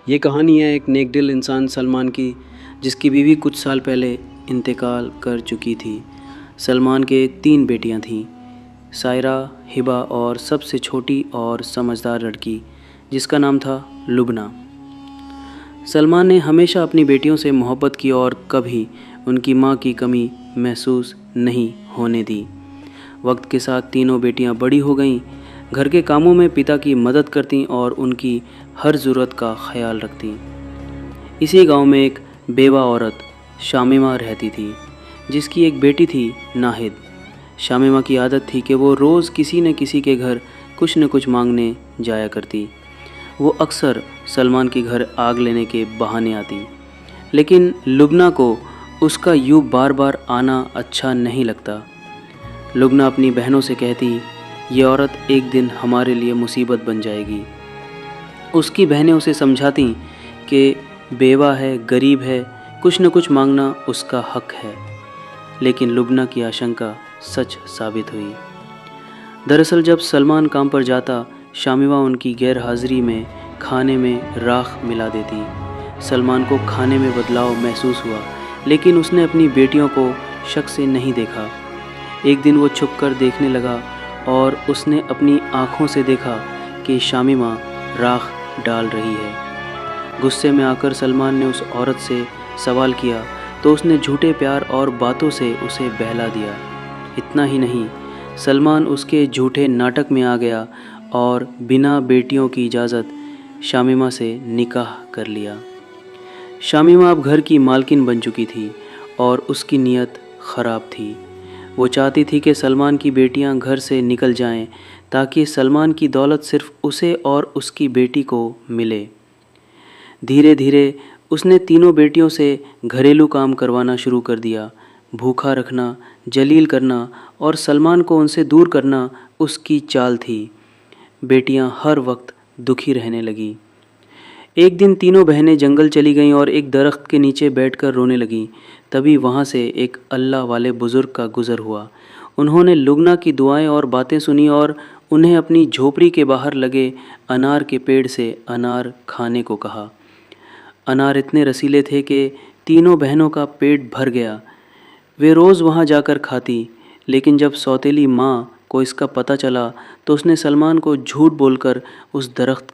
ये कहानी है एक नेकदिल इंसान सलमान की, जिसकी बीवी कुछ साल पहले इंतकाल कर चुकी थी। सलमान के 3 बेटियां थीं, सायरा, हिबा और सबसे छोटी और समझदार लड़की जिसका नाम था लुबना। सलमान ने हमेशा अपनी बेटियों से मोहब्बत की और कभी उनकी मां की कमी महसूस नहीं होने दी। वक्त के साथ तीनों बेटियां बड़ी हो गईं, घर के कामों में पिता की मदद करतीं और उनकी हर ज़रूरत का ख्याल रखतीं। इसी गांव में एक बेवा औरत शामिमा रहती थी, जिसकी एक बेटी थी नाहिद। शामिमा की आदत थी कि वो रोज़ किसी न किसी के घर कुछ न कुछ मांगने जाया करती। वो अक्सर सलमान के घर आग लेने के बहाने आती, लेकिन लुबना को उसका यूँ बार बार आना अच्छा नहीं लगता। लुबना अपनी बहनों से कहती, ये औरत एक दिन हमारे लिए मुसीबत बन जाएगी। उसकी बहनें उसे समझाती कि बेवा है, गरीब है, कुछ न कुछ मांगना उसका हक है। लेकिन लुबना की आशंका सच साबित हुई। दरअसल जब सलमान काम पर जाता, शामिमा उनकी गैर हाजिरी में खाने में राख मिला देती। सलमान को खाने में बदलाव महसूस हुआ, लेकिन उसने अपनी बेटियों को शक से नहीं देखा। एक दिन वो छुपकर देखने लगा और उसने अपनी आँखों से देखा कि शामिमा राख डाल रही है। गुस्से में आकर सलमान ने उस औरत से सवाल किया तो उसने झूठे प्यार और बातों से उसे बहला दिया। इतना ही नहीं, सलमान उसके झूठे नाटक में आ गया और बिना बेटियों की इजाज़त शामिमा से निकाह कर लिया। शामिमा अब घर की मालकिन बन चुकी थी और उसकी नीयत ख़राब थी। वो चाहती थी कि सलमान की बेटियां घर से निकल जाएं, ताकि सलमान की दौलत सिर्फ उसे और उसकी बेटी को मिले। धीरे धीरे उसने तीनों बेटियों से घरेलू काम करवाना शुरू कर दिया। भूखा रखना, जलील करना और सलमान को उनसे दूर करना उसकी चाल थी। बेटियां हर वक्त दुखी रहने लगी। एक दिन तीनों बहनें जंगल चली गईं और एक दरख्त के नीचे बैठकर रोने लगीं। तभी वहाँ से एक अल्लाह वाले बुज़ुर्ग का गुज़र हुआ। उन्होंने लुबना की दुआएं और बातें सुनी और उन्हें अपनी झोपड़ी के बाहर लगे अनार के पेड़ से अनार खाने को कहा। अनार इतने रसीले थे कि तीनों बहनों का पेट भर गया। वे रोज़ वहाँ जाकर खाती, लेकिन जब सौतेली माँ को इसका पता चला तो उसने सलमान को झूठ बोलकर उस दरख्त